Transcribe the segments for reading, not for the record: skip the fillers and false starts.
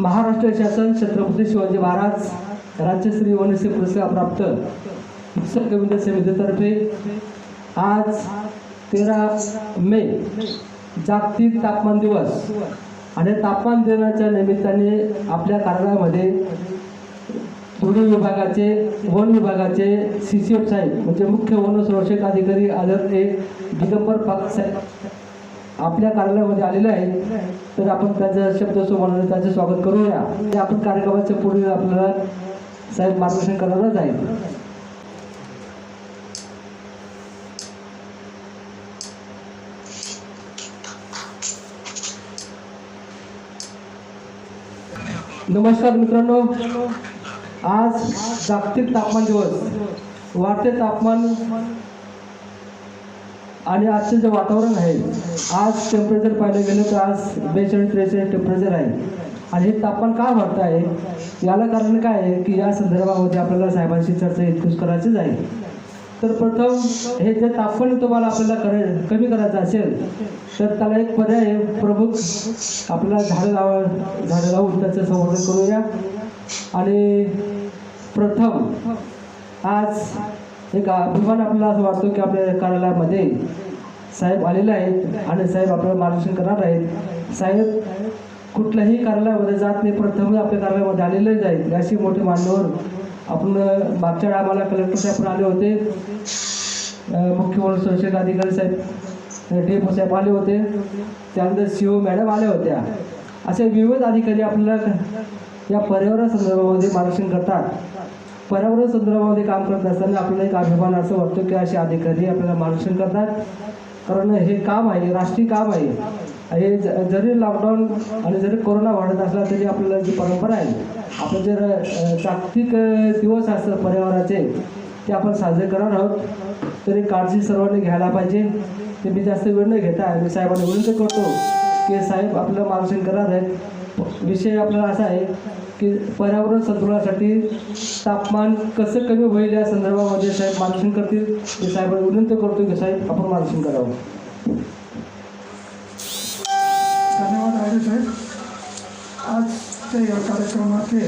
महाराष्ट्र शासन छत्रपती शिवाजी महाराज राज्यश्री वनश्री पुरस्कार प्राप्त शिक्षक गोविंद समितीतर्फे आज 13 मे जागतिक तापमान दिवस आणि तापमान दिनाच्या निमित्ताने आपल्या कार्यालयामध्ये दोन्ही विभागाचे वन विभागाचे CCF साहेब म्हणजे मुख्य वन संरक्षक अधिकारी आदरणीय दिगंबर पाग साहेब आपल्या कार्यालयामध्ये आलेले आहेत. तर आपण त्यांच्या शब्दसोबत त्यांचे स्वागत करूया. ते आपण कार्यक्रमाच्या पुढे आपल्याला साहेब मार्गदर्शन करायला जाईल. नमस्कार मित्रांनो, आज जागतिक तापमान दिवस. वाढते तापमान आणि आजचे जे वातावरण आहे, आज टेम्परेचर पाहिलं गेलं तर आज 42-43 टेम्परेचर आहे. आणि हे तापमान का वाढतं आहे याला कारण काय आहे की या संदर्भामध्ये आपल्याला साहेबांशी चर्चा इतकूच करायचीच आहे. तर प्रथम हे जे तापमान तुम्हाला आपल्याला कमी करायचं असेल तर त्याला एक पर्याय प्रमुख आपल्याला झाडं लावून त्याचं संवर्धन करूया. आणि प्रथम आज एक अभिमान आपल्याला असं वाटतो की आपल्या कार्यालयामध्ये साहेब आलेले आहेत आणि साहेब आपल्याला मार्गदर्शन करणार आहेत. साहेब कुठल्याही कार्यालयामध्ये जात नाही, प्रथम आपल्या कार्यालयामध्ये आलेलेच आहेत. अशी मोठे मान्यवर आपण मागच्या आम्हाला कलेक्टर साहेब आले होते, मुख्य वन संरक्षक अधिकारी साहेब DPO साहेब आले होते, त्यानंतर CO मॅडम आल्या होत्या. असे विविध अधिकारी आपल्याला या पर्यावरण संदर्भामध्ये मार्गदर्शन करतात. पर्यावरण संदर्भामध्ये काम करत असताना आपल्याला एक अभिमान असं वाटतो की असे अधिकारी आपल्याला मार्गदर्शन करतात. कारण हे काम आहे, राष्ट्रीय काम आहे. हे जरी लॉकडाऊन आणि जरी कोरोना वाढत असला तरी आपल्याला जी परंपरा आहे, आपण जर जागतिक दिवस असतात पर्यावरणाचे ते आपण साजरे करणार आहोत. तरी काळजी सर्वांनी घ्यायला पाहिजे. ते मी जास्त वेळ न घेता मी साहेबांना विनंती करतो की साहेब आपल्याला मार्गदर्शन करणार आहेत. विषय आपल्याला असा आहे की पर्यावरण संतुलनासाठी तापमान कसं कमी होईल या संदर्भामध्ये साहेब मार्गदर्शन करतील. मी साहेबांना विनंती करतो की साहेब आपण मार्गदर्शन करावं. धन्यवाद आयरे साहेब. आजच्या या कार्यक्रमाचे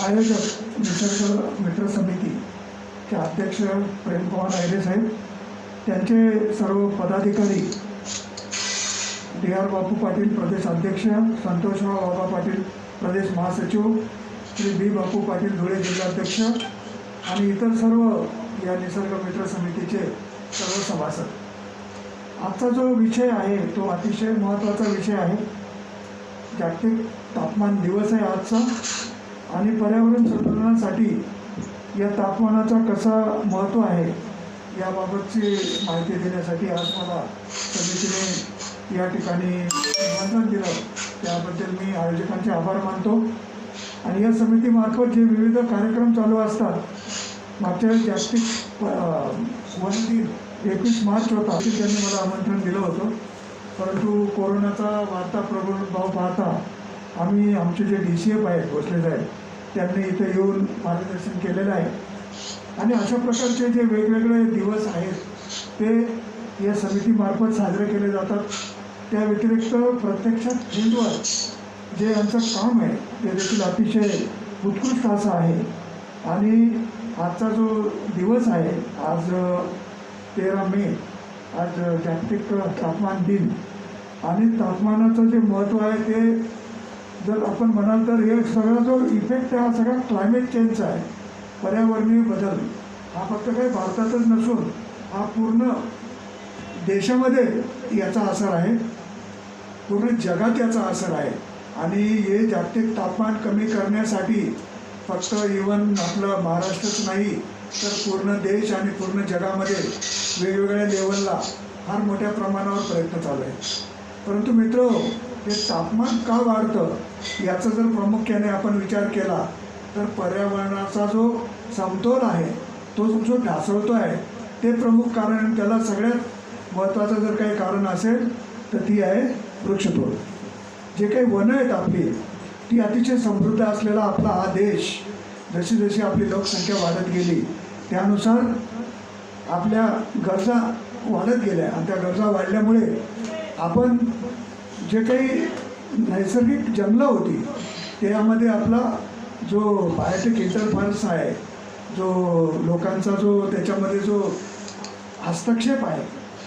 आयोजक निसर्ग मित्र समितीचे अध्यक्ष प्रेमकुमार आयरे साहेब, त्यांचे सर्व पदाधिकारी DR बापू पाटील प्रदेश अध्यक्ष, संतोषराव बाबा पाटील प्रदेश महासचिव, श्री B बापू पाटील धुळे जिल्हाध्यक्ष आणि इतर सर्व या निसर्ग मित्र समितीचे सर्व सभासद. आजचा जो विषय आहे तो अतिशय महत्त्वाचा विषय आहे. जागतिक तापमान दिवस आहे आजचा आणि पर्यावरण संतुलनासाठी या तापमानाचा कसा महत्त्व आहे याबाबतची माहिती देण्यासाठी आज मला समितीने या ठिकाणी निमंत्रण दिलं, त्याबद्दल मी आयोजकांचे आभार मानतो. आणि या समितीमार्फत जे विविध कार्यक्रम चालू असतात, मागच्या जागतिक वन दिन 21 मार्च होता, त्यांनी मला आमंत्रण दिलं होतं. परंतु कोरोनाचा वाढता प्रादुर्भाव पाहता आम्ही आमचे जे DCF आहेत भोसले साहेब त्यांनी इथे येऊन मार्गदर्शन केलेलं आहे. आणि अशा प्रकारचे जे वेगवेगळे दिवस आहेत ते या समितीमार्फत साजरे केले जातात. त्या व्यतिरिक्त प्रत्यक्षात फील्डवर जे आमचं काम आहे ते देखील अतिशय उत्कृष्ट असं आहे. आणि आजचा जो दिवस आहे, आज 13 मे, आज जागतिक तापमान दिन. आणि तापमानाचं जे महत्त्व आहे ते जर आपण म्हणाल तर हे सगळा जो इफेक्ट आहे हा सगळा क्लायमेट चेंजचा आहे. पर्यावरणीय बदल हा फक्त काही भारतातच नसून हा पूर्ण देशामध्ये याचा असर आहे, पूर्ण जगात याचा असर आहे. आणि हे जागतिक तापमान कमी करण्यासाठी फक्त इव्हन आपलं महाराष्ट्रच नाही तर पूर्ण देश आणि पूर्ण जगामध्ये वेगवेगळ्या लेवलला फार मोठ्या प्रमाणावर प्रयत्न चालू आहे. परंतु मित्र, हे तापमान का वाढतं याचा जर प्रामुख्याने आपण विचार केला तर पर्यावरणाचा जो समतोल आहे तो जो ढासळतो आहे ते प्रमुख कारण. त्याला सगळ्यात महत्त्वाचं जर काही कारण असेल तर ती आहे वृक्षतोड. जे काही वनं आहेत आपली ती अतिशय समृद्ध असलेला आपला हा देश, जशी जशी आपली लोकसंख्या वाढत गेली त्यानुसार आपल्या गरजा वाढत गेल्या. आणि त्या गरजा वाढल्यामुळे आपण जे काही नैसर्गिक जंगलं होती त्यामध्ये आपला जो बायोटिक इंटरफेस आहे, जो लोकांचा जो त्याच्यामध्ये जो हस्तक्षेप आहे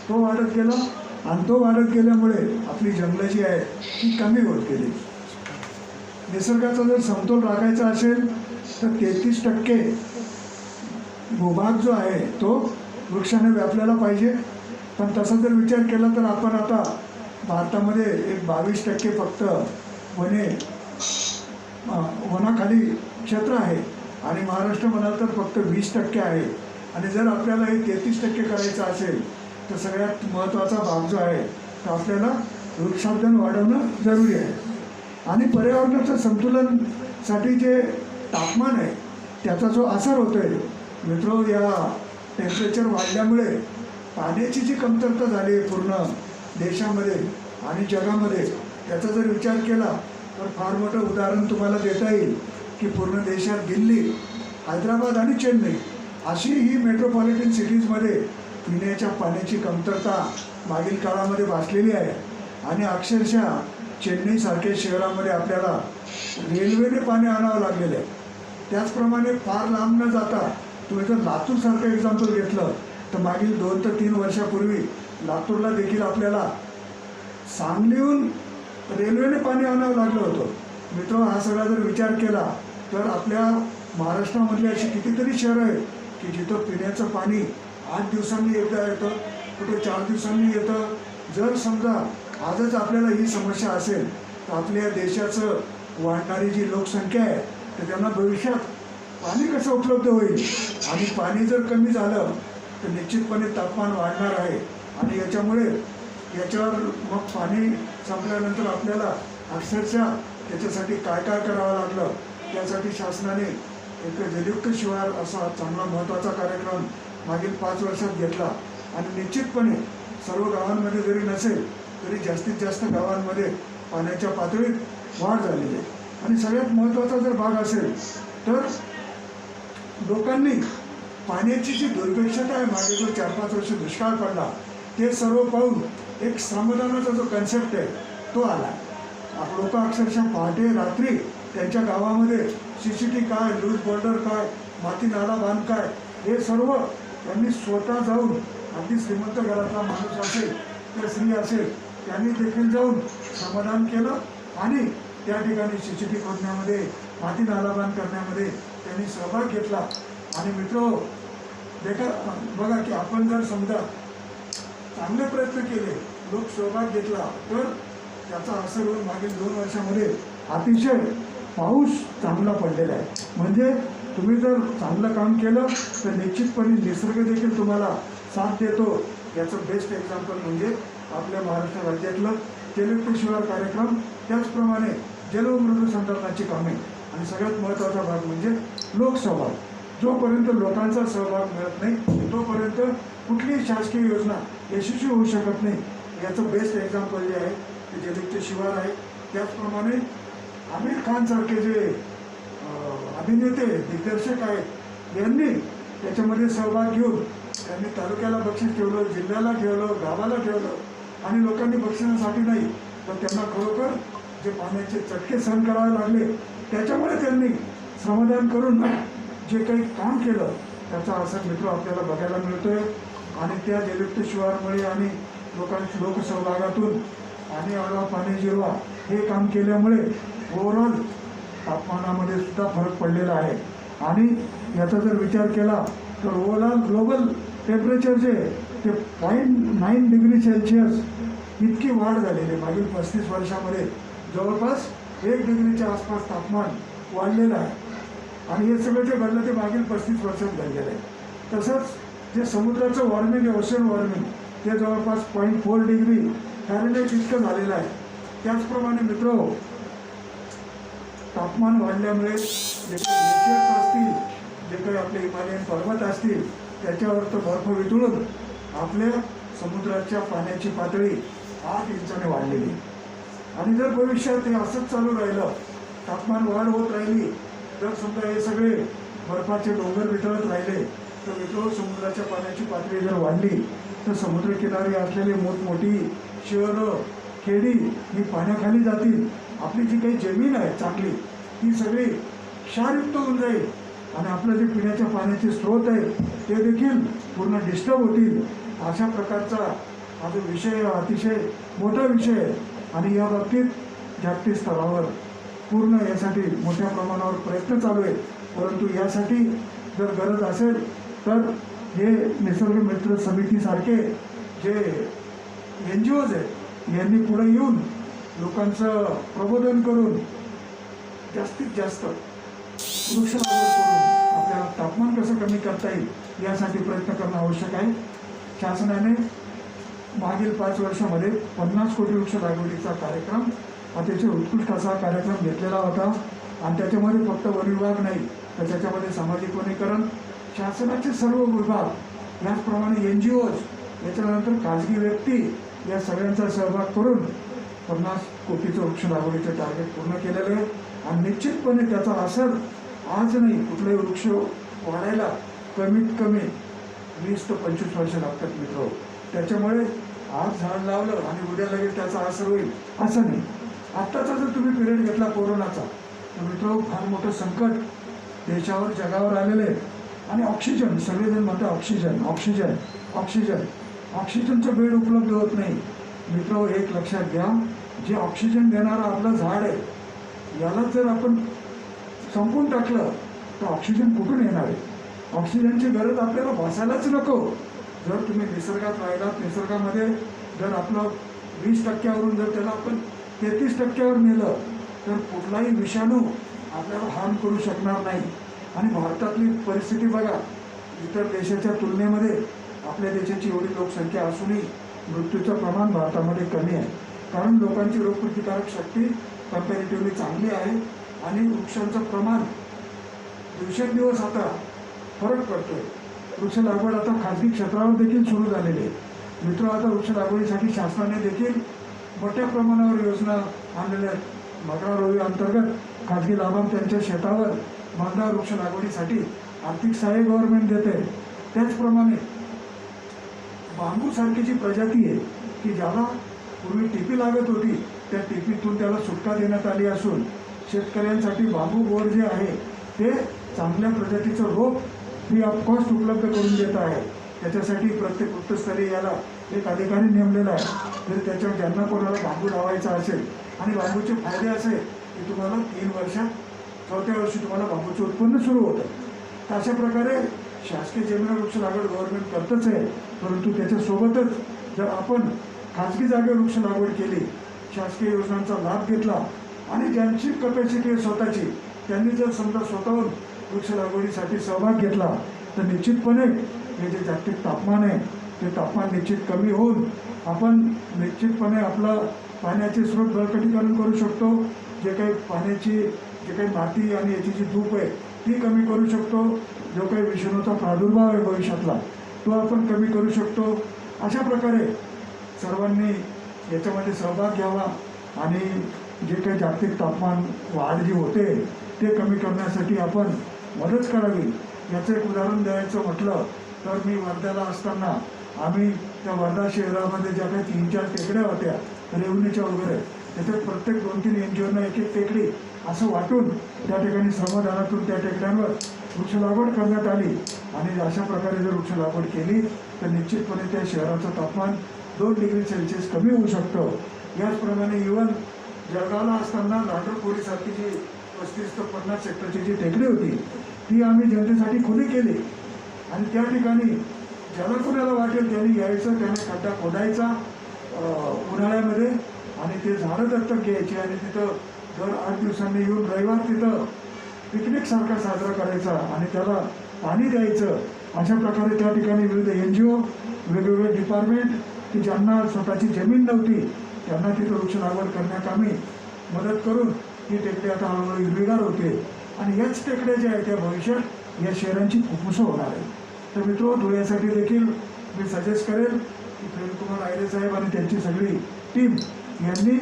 तो वाढत गेला आणि तो वाढत गेल्यामुळे आपली जंगलं जी आहे ती कमी होत गेली. निसर्गाचा जर समतोल राखायचा असेल तर 33% भूभाग जो आहे तो वृक्षाने व्यापलेला पाहिजे. पण तसा जर विचार केला तर आपण आता भारतामध्ये एक 22% फक्त वनाखाली क्षेत्र आहे आणि महाराष्ट्र म्हणाल तर फक्त 20% आहे. आणि जर आपल्याला हे 33% करायचं असेल तर सगळ्यात महत्त्वाचा भाग जो आहे तो आपल्याला वृक्षारोपण वाढवणं जरुरी आहे. आणि पर्यावरणाचं संतुलनसाठी जे तापमान आहे त्याचा जो असर होतो आहे मित्रो, या टेम्परेचर वाढल्यामुळे पाण्याची जी कमतरता झाली आहे पूर्ण देशामध्ये आणि जगामध्ये, त्याचा जर विचार केला तर फार मोठं उदाहरण तुम्हाला देता येईल की पूर्ण देशात दिल्ली, हैदराबाद आणि चेन्नई अशी ही मेट्रोपॉलिटन सिटीजमध्ये पिण्याच्या पाण्याची कमतरता मागील काळामध्ये भासलेली आहे. आणि अक्षरशः चेन्नईसारख्या शहरामध्ये आपल्याला रेल्वेने पाणी आणावं लागलेलं आहे. त्याचप्रमाणे फार लांब न जाता तुम्ही जर लातूरसारखं एक्झाम्पल घेतलं तर मागील 2 ते 3 वर्षापूर्वी लातूरला देखील आपल्याला सांगलीहून रेल्वेने पाणी आणावं लागलं होतं. मित्र, हा सगळा जर विचार केला तर आपल्या महाराष्ट्रामधली अशी कितीतरी शहरं आहेत की जिथं पिण्याचं पाणी 8 दिवसांनी एकदा येतं, कुठे 4 दिवसांनी येतं. जर समजा आजच आपल्याला ही समस्या असेल तर आपल्या देशाचं वाढणारी जी लोकसंख्या आहे तर त्यांना भविष्यात पाणी कसं उपलब्ध होईल. आणि पाणी जर कमी झालं तर निश्चितपणे तापमान वाढणार आहे. आणि याच्यावर मग पाणी संपल्यानंतर आपल्याला अक्षरशः त्याच्यासाठी काय काय करावं लागलं. त्यासाठी शासनाने एक जलयुक्त शिवार असा चांगला महत्त्वाचा कार्यक्रम मागील 5 वर्षात घेतला. आणि निश्चितपणे सर्व गावांमध्ये जरी नसेल तरी जास्तीत जास्त गावांमध्ये पाण्याच्या पातळीत वाढ झालेली आहे. आणि सगळ्यात महत्त्वाचा जर भाग असेल तर लोकांनी पाण्याची जी दुर्भिक्षता आहे, मागे जो 4-5 वर्ष दुष्काळ पडला ते सर्व पाहून एक श्रमदानाचा जो कन्सेप्ट आहे तो आला. लोक अक्षरशः पहाटे रात्री त्यांच्या गावामध्ये CCT काय, लूज बोल्डर काय, माती नाला बांध काय, हे सर्व त्यांनी स्वतः जाऊन, अगदी श्रीमंत घरातला माणूस असेल किंवा स्त्री असेल त्यांनी देखील जाऊन श्रमदान केलं आणि त्या ठिकाणी CCT खोदण्यामध्ये, माती नाला बांध करण्यामध्ये त्यांनी सहभाग घेतला. आणि मित्र, बघा की आपण जर समजा चांगले प्रयत्न केले, लोक सहभाग घेतला तर त्याचा असर होऊन मागील 2 वर्षामध्ये अतिशय पाऊस चांगला पडलेला आहे. म्हणजे तुम्ही जर चांगलं काम केलं तर निश्चितपणे निसर्ग देखील तुम्हाला साथ देतो. याचं बेस्ट एक्झाम्पल म्हणजे आपल्या महाराष्ट्र राज्यातलं जलयुक्त शिवार कार्यक्रम, त्याचप्रमाणे जलमृदू संधारणाची कामे आणि सगळ्यात महत्त्वाचा भाग म्हणजे लोकसहभाग. जोपर्यंत लोकांचा सहभाग मिळत नाही तोपर्यंत कुठलीही शासकीय योजना यशस्वी होऊ शकत नाही. याचं बेस्ट एक्झाम्पल जे आहे ते जलयुक्त शिवार आहे. त्याचप्रमाणे आमिर खानसारखे जे अभिनेते, दिग्दर्शक आहेत यांनी त्याच्यामध्ये सहभाग घेऊन त्यांनी तालुक्याला बक्षीस ठेवलं, जिल्ह्याला ठेवलं, गावाला ठेवलं. आणि लोकांनी बक्षिसासाठी नाही तर त्यांना खरोखर जे पाण्याचे चटके सहन करावे लागले त्याच्यामुळे त्यांनी श्रमदान करून जे काही काम केलं त्याचा असर मित्र आपल्याला बघायला मिळतोय. आणि त्या जलयुक्त शिवारमुळे आणि लोकसहभागातून पाणी आळवा पाणी जिरवा हे काम केल्यामुळे ओव्हरऑल तापमानामध्ये सुद्धा फरक पडलेला आहे. आणि याचा जर विचार केला तर ओव्हरऑल ग्लोबल टेम्परेचर जे ते 0.9 डिग्री सेल्सिअस इतकी वाढ झालेली आहे. मागील 35 वर्षामध्ये जवळपास 1 डिग्रीच्या आसपास तापमान वाढलेलं आहे. आणि हे सगळं जे घडलं ते मागील 35 वर्षात घडलेलं आहे. तसंच जे समुद्राचं वॉर्मिंग आहे, ओशन वॉर्मिंग, ते जवळपास 0.4 डिग्री फॅरेनहाइट इतकं झालेलं आहे. त्याचप्रमाणे मित्र, तापमान वाढल्यामुळे जे काही ग्लेशियर्स असतील, जे काही आपले हिमालयन पर्वत असतील त्याच्यावर तो बर्फ वितळून आपल्या समुद्राच्या पाण्याची पातळी 8 इंचाने वाढलेली. आणि जर भविष्यात हे असंच चालू राहिलं, तापमान वाढ होत राहिली, जर समजा हे सगळे बर्फाचे डोंगर वितळत राहिले तर मित्र, समुद्राच्या पाण्याची पातळी जर वाढली तर समुद्रकिनारी असलेली मोठमोठी शहरं, खेडी ही पाण्याखाली जातील. आपली जी काही जमीन आहे चांगली ती सगळी क्षारयुक्त होऊन जाईल आणि आपलं जे पिण्याच्या पाण्याचे स्रोत आहे ते देखील पूर्ण डिस्टर्ब होतील. अशा प्रकारचा हा जो विषय अतिशय मोठा विषय आहे आणि या बाबतीत जागतिक स्तरावर पूर्ण यासाठी मोठ्या प्रमाणावर प्रयत्न चालू आहेत. परंतु यासाठी जर गरज असेल तर हे निसर्ग मित्र समितीसारखे जे NGOज आहेत यांनी पुढे येऊन लोकांचं प्रबोधन करून जास्तीत जास्त वृक्ष लागवड करून आपल्याला तापमान कसं कमी करता येईल यासाठी प्रयत्न करणं आवश्यक आहे. शासनाने मागील 5 वर्षामध्ये 50 कोटी वृक्ष लागवडीचा कार्यक्रम अतिशय उत्कृष्ट असा कार्यक्रम घेतलेला होता आणि त्याच्यामध्ये फक्त वन विभाग नाही तर त्याच्यामध्ये सामाजिक वनीकरण, शासनाचे सर्व विभाग, याचप्रमाणे NGOज, याच्यानंतर खाजगी व्यक्ती या सगळ्यांचा सहभाग करून 50 कोटीचं वृक्ष लागवडीचं टार्गेट पूर्ण केलेलं आहे. आणि निश्चितपणे त्याचा असर आज नाही, कुठलेही वृक्ष वाढायला कमीत कमी 20 ते 25 वर्ष लागतात मित्र. त्याच्यामुळे आज झाड लावलं आणि उद्या लगेच त्याचा असर होईल असं नाही. आत्ताचा जर तुम्ही पिरियड घेतला कोरोनाचा तर मित्र फार मोठं संकट देशावर जगावर आलेलं आहे. आणि ऑक्सिजन, सगळेजण म्हणतात ऑक्सिजन ऑक्सिजन ऑक्सिजन ऑक्सिजनचं बेड उपलब्ध होत नाही. मित्र एक लक्षात घ्या, जे ऑक्सिजन देणारं आपलं झाड आहे याला जर आपण संपून टाकलं तर ऑक्सिजन कुठून येणार आहे? ऑक्सिजनची गरज आपल्याला भासायलाच नको. जर तुम्ही निसर्गात राहिलात, निसर्गामध्ये जर आपलं 20% जर त्याला आपण 33% नेलं तर कुठलाही विषाणू आपल्याला हार्म करू शकणार नाही. आणि भारतातली परिस्थिती बघा, इतर देशाच्या तुलनेमध्ये आपल्या देशाची एवढी लोकसंख्या असूनही मृत्यूचं प्रमाण भारतामध्ये कमी आहे. कारण लोकांची रोगप्रतिकारक शक्ती कम्पॅरेटिव्हली चांगली आहे आणि वृक्षांचं प्रमाण दिवसेंदिवस आता फरक पडतोय. वृक्ष लागवड आता खाजगी क्षेत्रावर देखील सुरू झालेली आहे. मित्र आता वृक्ष लागवडीसाठी शासनाने देखील मोठ्या प्रमाणावर योजना आणलेल्या आहेत. मगरा रोही अंतर्गत खाजगी लाभार्थ्यांच्या शेतावर बांधा वृक्ष लागवडीसाठी आर्थिक सहाय्य गव्हर्नमेंट देते. त्याचप्रमाणे बांबूसारखी जी प्रजाती आहे की ज्याला पूर्वी टिपी लागत होती त्या टिपीतून त्याला सुटका देण्यात आली असून शेतकऱ्यांसाठी बांबू बोर्ड जे आहे ते चांगल्या प्रजातीचं रोप फ्री ऑफ कॉस्ट उपलब्ध करून देत आहे. त्याच्यासाठी प्रत्येक उच्चस्तरीय याला एक अधिकारी नेमलेला आहे. जर त्याच्यावर ज्यांना कोणाला बांबू लावायचा असेल आणि बांबूचे फायदे असे की तुम्हाला 3 वर्षात 4थ्या वर्षी तुम्हाला बांबूचं उत्पन्न सुरू होतं. तर अशा प्रकारे शासकीय जमीन वृक्ष लागवड गव्हर्नमेंट करतच आहे. परंतु त्याच्यासोबतच जर आपण खाजगी जागेवर वृक्ष लागवड केली, शासकीय योजनांचा लाभ घेतला आणि ज्यांची कपॅसिटी आहे स्वतःची त्यांनी जर समजा स्वतःहून वृक्ष लागवडीसाठी सहभाग घेतला तर निश्चितपणे हे जे जागतिक तापमान आहे ते तापमान निश्चित कमी होऊन आपण निश्चितपणे आपलं पाण्याचे स्रोत बळकटीकरण करू शकतो. जे काही पाण्याची जे काही माती आणि याची जी धूप आहे ती कमी करू शकतो. जो काही विषाणूचा प्रादुर्भाव आहे भविष्यातला तो आपण कमी करू शकतो. अशा प्रकारे सर्वांनी याच्यामध्ये सहभाग घ्यावा आणि जे काही जागतिक तापमान वाढ जी होते ते कमी करण्यासाठी आपण मदत करावी. याचं एक उदाहरण द्यायचं म्हटलं तर मी वर्ध्याला असताना आम्ही त्या वर्धा शहरामध्ये ज्या काही 3-4 टेकड्या होत्या रेवणीच्या वगैरे त्याच्यात प्रत्येक 2-3 NGOना एक टेकडी असं वाटून त्या ठिकाणी श्रमदानातून त्या टेकड्यांवर वृक्ष लागवड करण्यात आली. आणि अशा प्रकारे जर वृक्ष लागवड केली तर निश्चितपणे त्या शहराचं तापमान 2 डिग्री सेल्सिअस कमी होऊ शकतं. याचप्रमाणे इव्हन जळगावला असताना लांडरपोळीसारखी जी 35 ते 50 हेक्टरची जी टेकडी होती ती आम्ही जनतेसाठी खुली केली. आणि त्या ठिकाणी ज्याला कोणाला वाटेल त्यांनी यायचं, त्याने खड्डा खोदायचा उन्हाळ्यामध्ये आणि ते झाडं दत्तक घ्यायची आणि तिथं दर 8 दिवसांनी येऊन रविवार तिथं पिकनिकसारखा साजरा करायचा आणि त्याला पाणी द्यायचं. अशा प्रकारे त्या ठिकाणी विविध NGO, वेगवेगळे डिपार्टमेंट की ज्यांना स्वतःची जमीन नव्हती त्यांना तिथं वृक्ष लागवड करण्याकामी मदत करून ही टेकडी आता हळूहळू हिरवीगार होते. आणि याच टेकड्या ज्या आहेत त्या भविष्यात या शहरांची फुफ्फुसं होणार आहे. तर मित्र, धुळ्यासाठी देखील मी सजेस्ट करेल की प्रेमकुमार आयरे साहेब आणि त्यांची सगळी टीम यांनी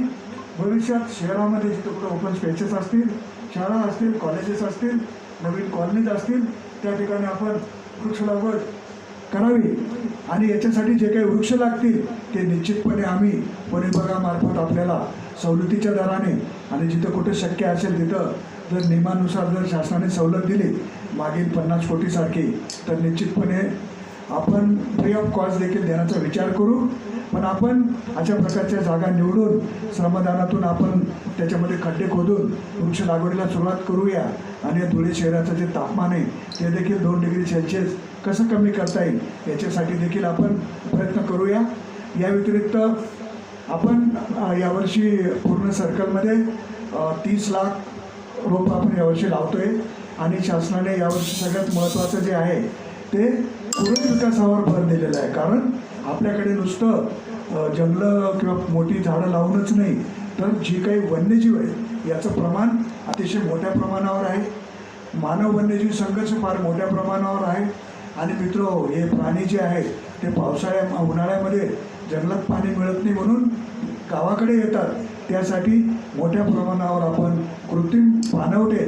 भविष्यात शहरामध्ये जिथं कुठं ओपन स्पेसेस असतील, शाळा असतील, कॉलेजेस असतील, नवीन कॉलनीज असतील त्या ठिकाणी आपण वृक्ष लागवड करावी. आणि याच्यासाठी जे काही वृक्ष लागतील ते निश्चितपणे आम्ही वन विभागामार्फत आपल्याला सवलतीच्या दराने आणि जिथं कुठे शक्य असेल तिथं जर नियमानुसार जर शासनाने सवलत दिली मागील 50 कोटीसारखी, तर निश्चितपणे आपण फ्री ऑफ कॉस्ट देखील देण्याचा विचार करू. पण आपण अशा प्रकारच्या जागा निवडून श्रमदानातून आपण त्याच्यामध्ये खड्डे खोदून वृक्ष लागवडीला सुरुवात करूया. आणि धुळे शहराचं जे तापमान आहे ते देखील 2 डिग्री सेल्सिअस कसं कमी करता येईल याच्यासाठी देखील आपण प्रयत्न करूया. या व्यतिरिक्त आपण यावर्षी पूर्ण सर्कलमध्ये 30 लाख रोपं आपण यावर्षी लावतो आहे. आणि शासनाने यावर्षी सगळ्यात महत्त्वाचं जे आहे ते कुरण विकासावर भर दिलेला आहे. कारण आपल्याकडे नुसतं जंगलं किंवा मोठी झाडं लावूनच नाही, तर जी काही वन्यजीव आहे याचं प्रमाण अतिशय मोठ्या प्रमाणावर आहे. मानव वन्यजीव संघर्ष फार मोठ्या प्रमाणावर आहे. आणि मित्रहो, हे प्राणी जे आहे ते उन्हाळ्यामध्ये जंगलात पाणी मिळत नाही म्हणून गावाकडे येतात. त्यासाठी मोठ्या प्रमाणावर आपण कृत्रिम पाणवठे,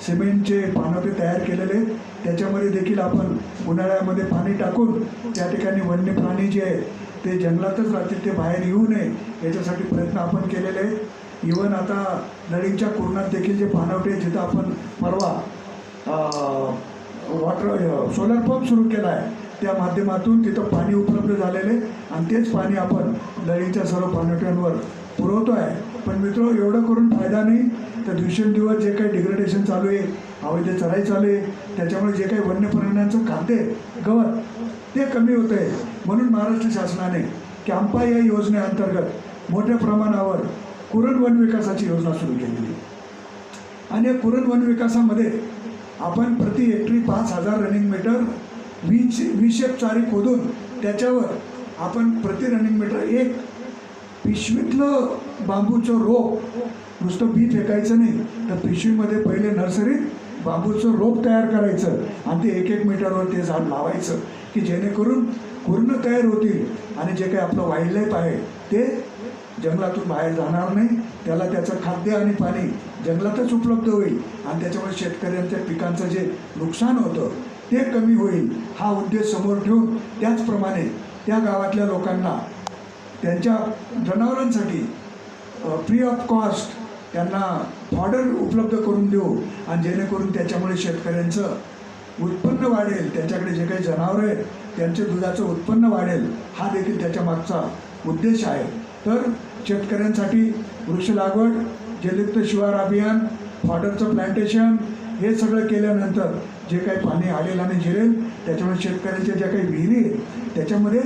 सिमेंटचे पाणवठे तयार केलेले, त्याच्यामध्ये देखील आपण उन्हाळ्यामध्ये पाणी टाकून त्या ठिकाणी वन्य प्राणी जे आहे ते जंगलातच राहतील, ते बाहेर येऊ नये याच्यासाठी प्रयत्न आपण केलेले आहेत. इवन आता नळींच्या कुरणात देखील जे पाणवठे, जिथं आपण परवा सोलर पंप सुरू केला आहे त्या माध्यमातून तिथं पाणी उपलब्ध झालेले आणि तेच पाणी आपण नळींच्या सर्व पाणवठ्यांवर पुरवतो आहे. पण मित्र, एवढं करून फायदा नाही. तर दिवसेंदिवस जे काही डिग्रेडेशन चालू आहे, अवैध चराई चालू आहे, त्याच्यामुळे जे काही वन्य प्राण्यांचं खाद्य गवत ते कमी होतं आहे. म्हणून महाराष्ट्र शासनाने कॅम्पा या योजनेअंतर्गत मोठ्या प्रमाणावर कुरण वन विकासाची योजना सुरू केलेली. आणि या कुरण वन विकासामध्ये आपण प्रति हेक्टरी 5,000 रनिंग मीटर विशेप चारी खोदून त्याच्यावर आपण प्रति रनिंग मीटर एक पिशवीतलं बांबूचं रोप, नुसतं बी फेकायचं नाही, तर पिशवीमध्ये पहिले नर्सरीत बांबूचं रोप तयार करायचं आणि ते 1-1 मीटरवर ते झाड लावायचं, की जेणेकरून पूर्ण तयार होतील. आणि जे काही आपलं वाईल्ड लाईफ आहे ते जंगलातून बाहेर जाणार नाही, त्याला त्याचं खाद्य आणि पाणी जंगलातच उपलब्ध होईल आणि त्याच्यामुळे शेतकऱ्यांच्या पिकांचं जे नुकसान होतं ते कमी होईल. हा उद्देश समोर ठेवून त्याचप्रमाणे त्या गावातल्या लोकांना त्यांच्या जनावरांसाठी फ्री ऑफ कॉस्ट त्यांना फॉडर उपलब्ध करून देऊ आणि जेणेकरून त्याच्यामुळे शेतकऱ्यांचं उत्पन्न वाढेल, त्यांच्याकडे जे काही जनावरं आहेत त्यांचे दुधाचं उत्पन्न वाढेल. हा देखील त्याच्या मागचा उद्देश आहे. तर शेतकऱ्यांसाठी वृक्ष लागवड, जलयुक्त शिवार अभियान, फॉडरचं प्लांटेशन हे सगळं केल्यानंतर जे काही पाणी आलेल आणि जिरेल त्याच्यामुळे शेतकऱ्यांच्या ज्या काही विहिरी आहेत त्याच्यामध्ये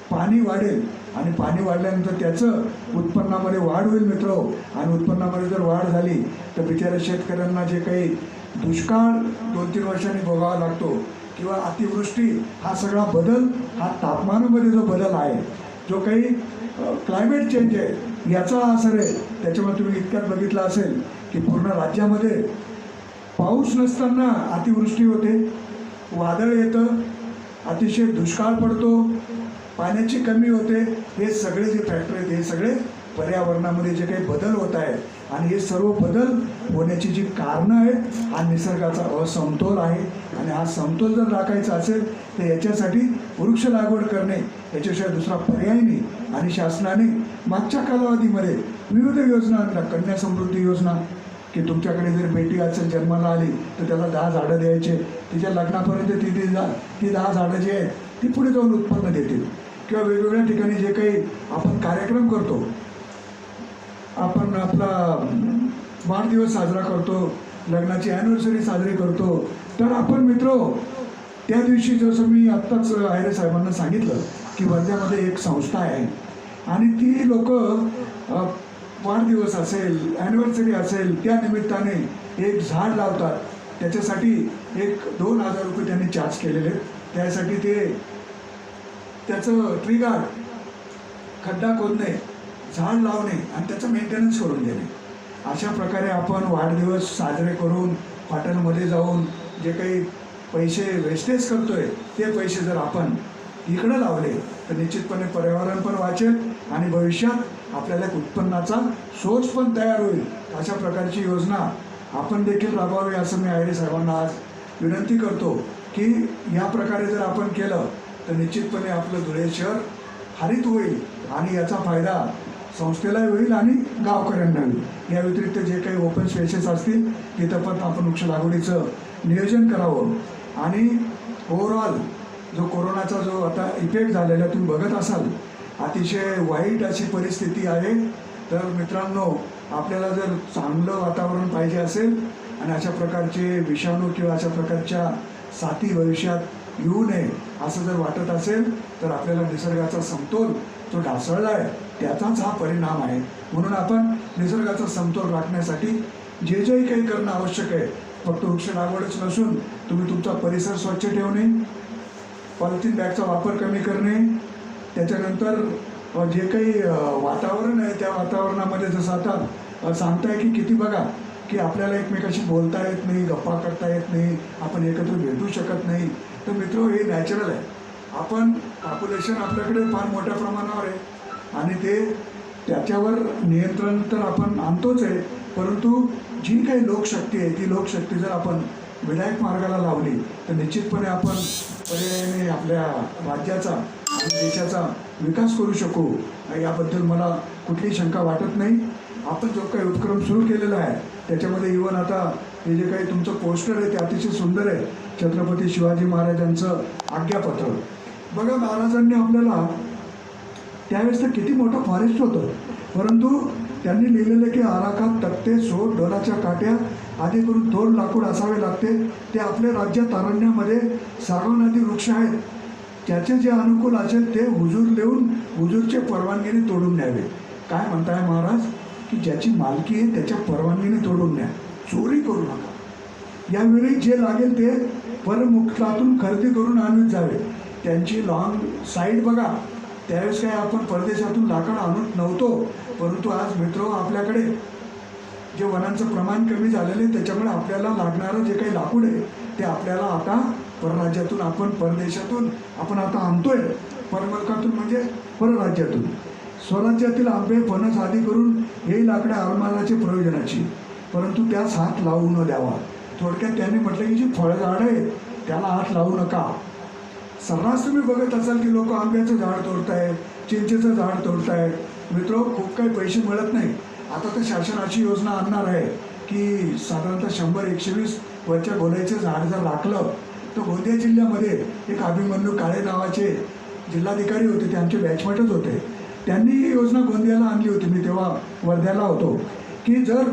पाणी वाढेल आणि पाणी वाढल्यानंतर त्याचं उत्पन्नामध्ये वाढ होईल मित्र. आणि उत्पन्नामध्ये जर वाढ झाली तर बिचाऱ्या शेतकऱ्यांना जे काही दुष्काळ 2-3 वर्षांनी भोगावा लागतो किंवा अतिवृष्टी, हा सगळा बदल, हा तापमानामध्ये जो बदल आहे, जो काही क्लायमेट चेंज आहे याचा असर आहे. त्याच्यामुळे तुम्ही इतक्यात बघितलं असेल की पूर्ण राज्यामध्ये पाऊस नसताना अतिवृष्टी होते, वादळ येतं, अतिशय दुष्काळ पडतो, पाण्याची कमी होते. हे सगळे जे फॅक्टर आहेत हे सगळे पर्यावरणामध्ये जे काही बदल होत आहेत आणि हे सर्व बदल होण्याची जी कारणं आहेत हा निसर्गाचा असमतोल आहे. आणि हा समतोल जर राखायचा असेल तर याच्यासाठी वृक्ष लागवड करणे याच्याशिवाय दुसरा पर्याय नाही. आणि शासनाने मागच्या कालावधीमध्ये विविध योजना आणल्या. कन्या समृद्धी योजना, की तुमच्याकडे जर बेटी असेल जन्माला आली तर त्याला 10 झाडं द्यायचे, तिच्या लग्नापर्यंत ती 10 झाडं जी आहेत ती पुढे जाऊन उत्पन्न देतील. किंवा वेगवेगळ्या ठिकाणी जे काही आपण कार्यक्रम करतो, आपण आपला वाढदिवस साजरा करतो, लग्नाची ॲनिव्हर्सरी साजरी करतो, तर आपण मित्र त्या दिवशी जसं मी आत्ताच आयरे साहेबांना सांगितलं की वर्ध्यामध्ये एक संस्था आहे आणि ती लोक वाढदिवस असेल, ॲनिव्हर्सरी असेल, त्या निमित्ताने एक झाड लावतात. त्याच्यासाठी 1-2 हजार रुपये त्यांनी चार्ज केलेले. त्यासाठी त्याचं ट्री गार्ड, खड्डा खोदणे, झाड लावणे आणि त्याचं मेंटेनन्स करून देणे. अशा प्रकारे आपण वाढदिवस साजरे करून हॉटेलमध्ये जाऊन जे काही पैसे वेस्टेज करतोय ते पैसे जर आपण इकडं लावले तर निश्चितपणे पर्यावरण पण वाचेल आणि भविष्यात आपल्याला एक उत्पन्नाचा सोर्स पण तयार होईल. अशा प्रकारची योजना आपण देखील राबवावी असं मी आयरे साहेबांना आज विनंती करतो की या प्रकारे जर आपण केलं तर निश्चितपणे आपलं धुळे शहर हरित होईल आणि याचा फायदा संस्थेलाही होईल आणि गावकऱ्यांना होईल. या व्यतिरिक्त जे काही ओपन स्पेसेस असतील तिथं पण आपण वृक्ष लागवडीचं नियोजन करावं. आणि ओव्हरऑल जो कोरोनाचा जो आता इफेक्ट झालेला तुम्ही बघत असाल, अतिशय वाईट अशी परिस्थिती आहे. तर मित्रांनो, आपल्याला जर चांगलं वातावरण पाहिजे असेल आणि अशा प्रकारचे विषाणू किंवा अशा प्रकारच्या साथी भविष्यात येऊ नये असं जर वाटत असेल तर आपल्याला निसर्गाचा समतोल जो ढासळला आहे त्याचाच हा परिणाम आहे. म्हणून आपण निसर्गाचा समतोल राखण्यासाठी जे काही करणं आवश्यक आहे, फक्त वृक्ष लागवडच नसून तुम्ही तुमचा परिसर स्वच्छ ठेवणे, पॉलिथिन बॅगचा वापर कमी करणे, त्याच्यानंतर जे काही वातावरण आहे त्या वातावरणामध्ये जसं आता सांगताय की किती बघा की आपल्याला एकमेकाशी बोलता येत नाही, गप्पा करता येत नाही, आपण एकत्र भेटू शकत नाही. तर मित्र, हे नॅचरल आहे. आपण पॉप्युलेशन आपल्याकडे फार मोठ्या प्रमाणावर आहे आणि त्याच्यावर नियंत्रण तर आपण आणतोच आहे, परंतु जी काही लोकशक्ती आहे ती लोकशक्ती जर आपण विधायक मार्गाला लावली तर निश्चितपणे आपण पर्यायाने आपल्या राज्याचा आणि देशाचा विकास करू शकू. याबद्दल मला कुठलीही शंका वाटत नाही. आपण जो काही उपक्रम सुरू केलेला आहे त्याच्यामध्ये इव्हन आता हे जे काही तुमचं पोस्टर आहे ते अतिशय सुंदर आहे, छत्रपती शिवाजी महाराजांचं आज्ञापत्र. बघा, महाराजांनी आपल्याला त्यावेळेस तर किती मोठं फॉरेस्ट होतं, परंतु त्यांनी लिहिलेलं की आराखात तक्ते सोड डोलाच्या काट्या आधी करून 2 लाकूड असावे लागते. ते आपल्या राज्यात अरण्यामध्ये सागवनादी वृक्ष आहेत, त्याचे जे अनुकूल असेल ते हुजूर लिहून हुजूरचे परवानगीने तोडून न्यावे. काय म्हणताय महाराज की ज्याची मालकी आहे त्याच्या परवानगीने तोडून न्या, चोरी करू नका. यावेळी जे लागेल ते परमुक्तातून खरेदी करून आणत जावे. त्यांची लॉंग साईड बघा, त्यावेळेस काय आपण परदेशातून लाकड आणत नव्हतो, परंतु आज मित्र आपल्याकडे जे वनांचं प्रमाण कमी झालेलं आहे त्याच्यामुळे आपल्याला लागणारं जे काही लाकूड आहे ते आपल्याला आता परराज्यातून आपण परदेशातून आपण आता आणतोय. परमुल्कातून म्हणजे परराज्यातून. स्वराज्यातील आंबे फणस आदी करून हे लाकडं आलमाराची प्रयोजनाची, परंतु त्यास हात लावू न द्यावा. थोडक्यात त्यांनी म्हटलं की जी फळझाड आहे त्याला हात लावू नका. सर्रास तुम्ही बघत असाल की लोक आंब्याचं झाड तोडताय, चिंचेचं झाड तोडताय. मित्र, खूप काही पैसे मिळत नाही. आता तर शासन अशी योजना आणणार आहे की साधारणतः 100-120 वरच्या गोल्याचं झाड जर राखलं तर गोंदिया जिल्ह्यामध्ये एक अभिमन्यू काळे नावाचे जिल्हाधिकारी होते, ते आमचे बॅचमेटच होते. त्यांनी ही योजना गोंदियाला आणली होती. मी तेव्हा वर्ध्याला होतो की जर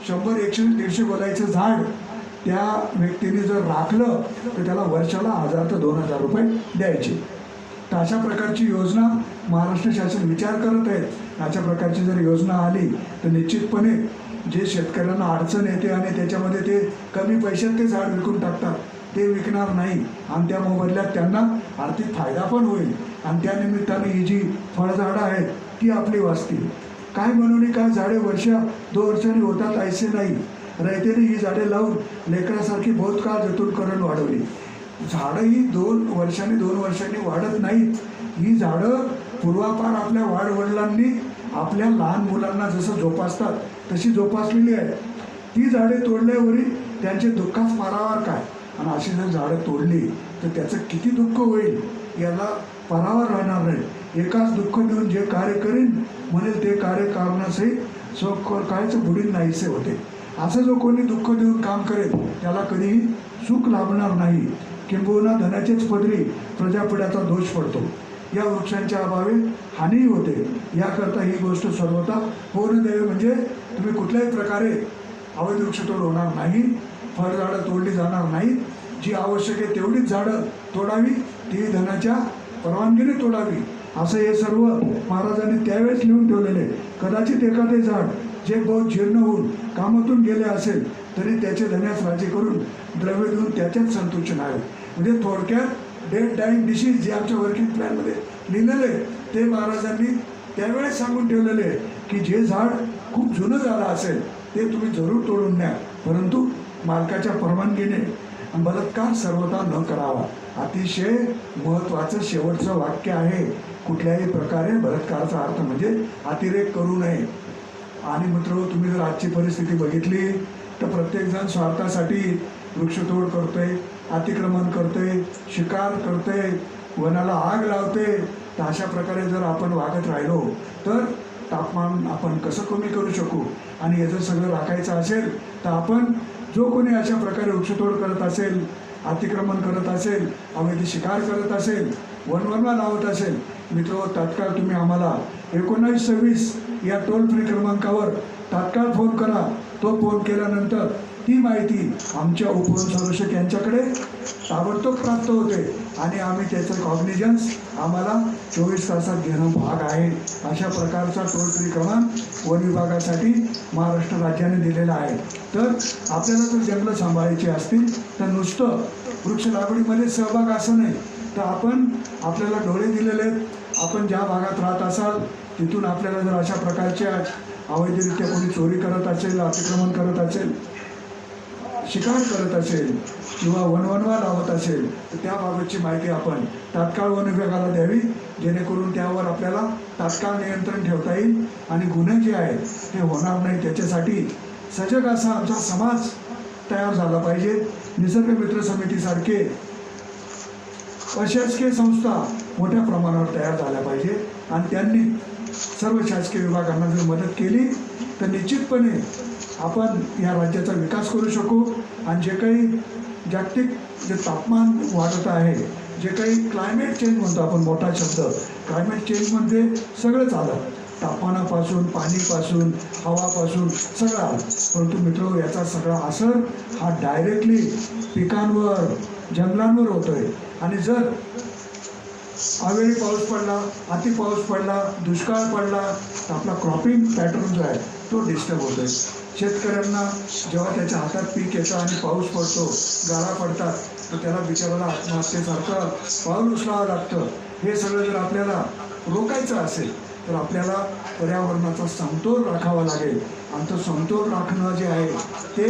100-120-150 गोल्याचं झाड त्या व्यक्तीने जर राखलं तर त्याला वर्षाला 1000 ते 2000 रुपये द्यायचे. तर अशा प्रकारची योजना महाराष्ट्र शासन विचार करत आहे. अशा प्रकारची जर योजना आली तर निश्चितपणे जे शेतकऱ्यांना अडचण येते आणि त्याच्यामध्ये ते कमी पैशात ते झाड विकून टाकतात ते विकणार नाही आणि त्या मोबदल्यात त्यांना आर्थिक फायदा पण होईल आणि त्या निमित्ताने ही जी फळझाडं आहेत ती आपली वाचतील. काय म्हणून काय झाडे 1-2 वर्षांनी होतात ऐसे नाही. रयतेने ही झाडे लावून लेकरासारखी बहुत काळ जतून करून वाढवली. झाडं ही 2 वर्षांनी वाढत नाहीत. ही झाडं पूर्वापार आपल्या वाडवडिलांनी आपल्या लहान मुलांना जसं जोपासतात तशी जोपासलेली आहे. ती झाडे तोडल्यावरही त्यांचे दुःखाच पारावार काय. आणि अशी जर झाडं तोडली तर त्याचं किती दुःख होईल याला पारावार राहणार नाही. एकाच दुःख देऊन जे कार्य करीन म्हणेल ते कार्य करण्यासही कायचं बुडीन नाहीसे होते. असं जो कोणी दुःख देऊन काम करेल त्याला कधीही सुख लाभणार नाही. किंबहुना धनाचेच पदरी प्रजापिढ्याचा दोष पडतो. या वृक्षांच्या अभावी हानी होते. याकरता ही गोष्ट सर्वथा होऊन द्यावी. म्हणजे तुम्ही कुठल्याही प्रकारे अवैध वृक्षतोड होणार नाही, फळझाडं तोडली जाणार नाहीत. जी आवश्यक आहे तेवढीच झाडं तोडावी, ती धनाच्या परवानगीने तोडावी. असं हे सर्व महाराजांनी त्यावेळेस लिहून ठेवलेले. कदाचित एखादे झाड जे बहुत जीर्ण होऊन कामातून गेले असेल तरी त्याचे धन्यास राजी करून द्रव्य देऊन त्याच्यात संतुष्ट नाही. म्हणजे थोडक्यात डेड डाईंग डिसीज जे आमच्या वर्किंग प्लॅनमध्ये लिहिलेले ते महाराजांनी त्यावेळेस सांगून ठेवलेले की जे झाड खूप जुनं झालं असेल ते तुम्ही जरूर तोडून न्या, परंतु मालकाच्या परवानगीने. बलात्कार सर्वथा न करावा. अतिशय महत्त्वाचं शेवटचं वाक्य आहे. कुठल्याही प्रकारे बलात्काराचा अर्थ म्हणजे अतिरेक करू नये. आणि मित्र, तुम्ही जर आजची परिस्थिती बघितली तर प्रत्येकजण स्वार्थासाठी वृक्षतोड करतोय, अतिक्रमण करतोय, शिकार करतोय, वनाला आग लावते. तर अशा प्रकारे जर आपण वागत राहिलो तर तापमान आपण कसं कमी करू शकू आणि याचं सगळं राखायचं असेल तर आपण जो कोणी अशा प्रकारे वृक्षतोड करत असेल, अतिक्रमण करत असेल, अवैध शिकार करत असेल, वनवनवा लावत असेल, मित्र तात्काळ तुम्ही आम्हाला 1926 या टोल फ्री क्रमांकावर तात्काळ फोन करा. तो फोन केल्यानंतर ती माहिती आमच्या उपवन संरक्षक यांच्याकडे ताबडतोब प्राप्त होते आणि आम्ही त्याचं कॉग्निजन्स आम्हाला 24 तासात घेणं भाग आहे. अशा प्रकारचा टोल फ्री क्रमांक वन विभागासाठी महाराष्ट्र राज्याने दिलेला आहे. तर आपल्याला जर जंगलं सांभाळायची असतील तर नुसतं वृक्ष लागवडीमध्ये सहभाग असं नाही, तर आपण आपल्याला डोळे दिलेले आहेत. आपण ज्या भागात राहत असाल तिथून आपल्याला जर अशा प्रकारच्या अवैधरित्या कोणी चोरी करत असेल, अतिक्रमण करत असेल, शिकार करत असेल किंवा वनवनवा लावत असेल तर त्याबाबतची माहिती आपण तात्काळ वन विभागाला द्यावी, जेणेकरून त्यावर आपल्याला तात्काळ नियंत्रण ठेवता येईल आणि गुन्हे जे आहेत ते होणार नाही. त्याच्यासाठी सजग असा आमचा समाज तयार झाला पाहिजे. निसर्ग मित्र समितीसारखे अशासकीय संस्था मोठ्या प्रमाणावर तयार झाल्या पाहिजे आणि त्यांनी सर्व शासकीय विभागांना जर मदत केली तर निश्चितपणे आपण या राज्याचा विकास करू शकू. आणि जे काही जागतिक जे तापमान वाढत आहे, जे काही क्लायमेट चेंज म्हणतो आपण, मोठा शब्द, क्लायमेट चेंजमध्ये सगळंच आलं, तापमानापासून, पाणीपासून, हवापासून सगळं आलं. परंतु मित्र याचा सगळा असर हा डायरेक्टली पिकांवर, जंगलांवर होतो आहे. आणि जर अवेळी पाऊस पडला, अति पाऊस पडला, दुष्काळ पडला तर आपला क्रॉपिंग पॅटर्न जो आहे तो डिस्टर्ब होतो आहे. शेतकऱ्यांना जेव्हा त्याच्या हातात पीक येतं आणि पाऊस पडतो, गारा पडतात, तर त्याला बिचाराला आत्महत्येसारखं पाऊल उचलावं लागतं. हे सगळं जर आपल्याला रोखायचं असेल तर आपल्याला पर्यावरणाचा समतोल राखावा लागेल. आणि तो समतोल राखणं जे आहे ते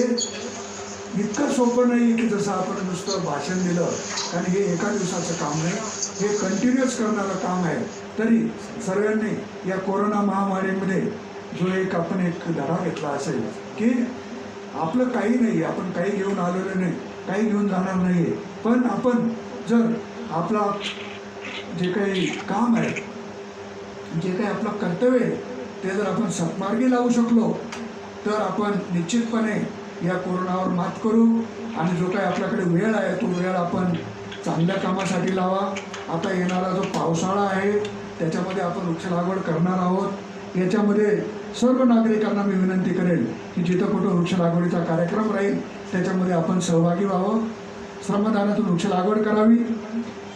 इतकं सोपं नाही की जसं आपण नुसतं भाषण दिलं, कारण हे एका दिवसाचं काम नाही, हे कंटिन्युअस करणारं काम आहे. तरी सर्वांनी या कोरोना महामारीमध्ये जो आपण एक धडा घेतला असेल की आपलं काही नाही, आपण काही घेऊन आलेलो नाही, काही घेऊन जाणार नाही आहे, पण आपण जर आपला जे काही काम आहे, जे काही आपलं कर्तव्य आहे ते जर आपण सत्मार्गी लावू शकलो तर आपण निश्चितपणे या कोरोनावर मात करू. आणि जो काही आपल्याकडे वेळ आहे तो वेळ आपण चांगल्या कामासाठी लावा. आता येणारा जो पावसाळा आहे त्याच्यामध्ये आपण वृक्ष लागवड करणार आहोत. याच्यामध्ये सर्व नागरिकांना मी विनंती करेन की जिथं कुठं वृक्ष लागवडीचा कार्यक्रम राहील त्याच्यामध्ये आपण सहभागी व्हावं, श्रमदानातून वृक्ष लागवड करावी.